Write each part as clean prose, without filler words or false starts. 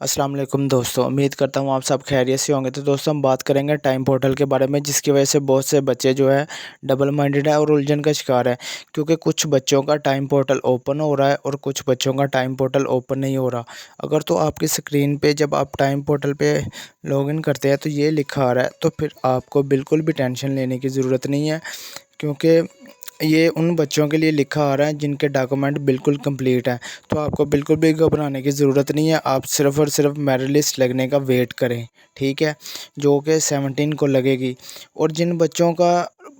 अस्सलाम वालेकुम दोस्तों, उम्मीद करता हूँ आप सब खैरियत से होंगे। तो दोस्तों हम बात करेंगे टाइम पोर्टल के बारे में, जिसकी वजह से बहुत से बच्चे जो है डबल माइंडेड है और उलझन का शिकार है। क्योंकि कुछ बच्चों का टाइम पोर्टल ओपन हो रहा है और कुछ बच्चों का टाइम पोर्टल ओपन नहीं हो रहा। अगर तो आपकी स्क्रीन पे जब आप टाइम पोर्टल पे लॉगिन करते हैं तो ये लिखा आ रहा है, तो फिर आपको बिल्कुल भी टेंशन लेने की ज़रूरत नहीं है। क्योंकि ये उन बच्चों के लिए लिखा आ रहा है जिनके डॉक्यूमेंट बिल्कुल कंप्लीट हैं। तो आपको बिल्कुल भी घबराने की ज़रूरत नहीं है। आप सिर्फ़ और सिर्फ मेरिट लिस्ट लगने का वेट करें, ठीक है? जो कि 17 को लगेगी। और जिन बच्चों का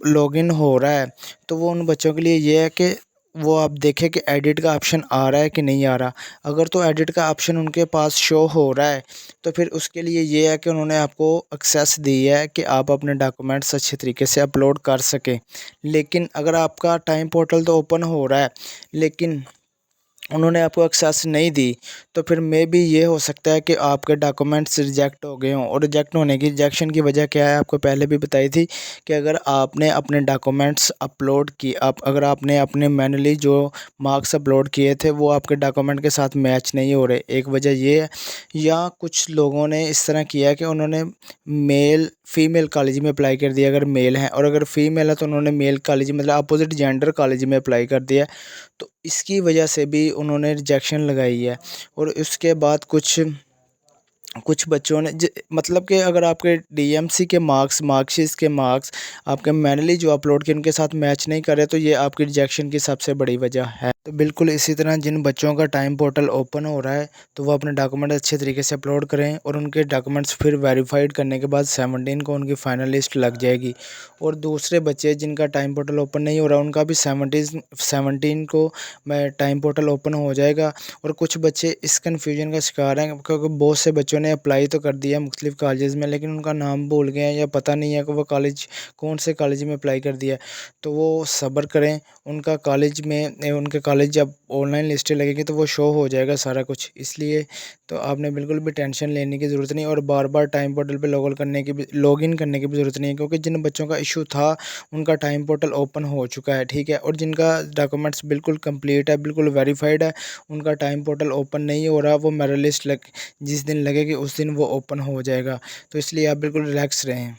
लॉगिन हो रहा है, तो वो उन बच्चों के लिए ये है कि वो आप देखें कि एडिट का ऑप्शन आ रहा है कि नहीं आ रहा। अगर तो एडिट का ऑप्शन उनके पास शो हो रहा है, तो फिर उसके लिए ये है कि उन्होंने आपको एक्सेस दी है कि आप अपने डॉक्यूमेंट्स अच्छे तरीके से अपलोड कर सकें। लेकिन अगर आपका टाइम पोर्टल तो ओपन हो रहा है, लेकिन उन्होंने आपको एक्सेस नहीं दी, तो फिर मे बी ये हो सकता है कि आपके डॉक्यूमेंट्स रिजेक्ट हो गए हों। और रिजेक्शन की वजह क्या है, आपको पहले भी बताई थी कि अगर आपने अपने डॉक्यूमेंट्स अपलोड किए, अगर आपने अपने मैनुअली जो मार्क्स अपलोड किए थे वो आपके डॉक्यूमेंट के साथ मैच नहीं हो रहे, एक वजह ये है। या कुछ लोगों ने इस तरह किया कि उन्होंने फीमेल कॉलेज में अप्लाई कर दिया अगर मेल हैं, और अगर फीमेल है तो उन्होंने मेल कॉलेज मतलब अपोजिट जेंडर कॉलेज में अप्लाई कर दिया। तो इसकी वजह से भी उन्होंने रिजेक्शन लगाई है। और उसके बाद कुछ बच्चों ने मतलब कि अगर आपके डीएमसी के मार्कशीट के मार्क्स आपके मैनुअली जो अपलोड किए उनके साथ मैच नहीं कर रहे, तो ये आपकी रिजेक्शन की सबसे बड़ी वजह है। तो बिल्कुल इसी तरह जिन बच्चों का टाइम पोर्टल ओपन हो रहा है, तो वो अपने डॉक्यूमेंट अच्छे तरीके से अपलोड करें, और उनके डॉक्यूमेंट्स फिर वेरीफाइड करने के बाद 17 को उनकी फाइनल लिस्ट लग जाएगी। और दूसरे बच्चे जिनका टाइम पोर्टल ओपन नहीं हो रहा, उनका भी 17 को टाइम पोर्टल ओपन हो जाएगा। और कुछ बच्चे इस कन्फ्यूजन का शिकार हैं, क्योंकि बहुत से बच्चों ने अप्लाई तो कर दिया मुख्तलिफ़ कॉलेजेस में, लेकिन उनका नाम भूल गए हैं या पता नहीं है कि वो कॉलेज कौन से कॉलेज में अप्लाई कर दिया है। तो वो सब्र करें, उनके कॉलेज जब ऑनलाइन लिस्टें लगेंगी तो वो शो हो जाएगा सारा कुछ। इसलिए तो आपने बिल्कुल भी टेंशन लेने की ज़रूरत नहीं, और बार बार टाइम पोर्टल पे लॉगिन करने की भी ज़रूरत नहीं है। क्योंकि जिन बच्चों का इशू था उनका टाइम पोर्टल ओपन हो चुका है, ठीक है? और जिनका डॉक्यूमेंट्स बिल्कुल कंप्लीट है, बिल्कुल वेरीफाइड है, उनका टाइम पोर्टल ओपन नहीं हो रहा। वो मेरिट लिस्ट जिस दिन लगेगी उस दिन वो ओपन हो जाएगा। तो इसलिए आप बिल्कुल रिलैक्स रहें।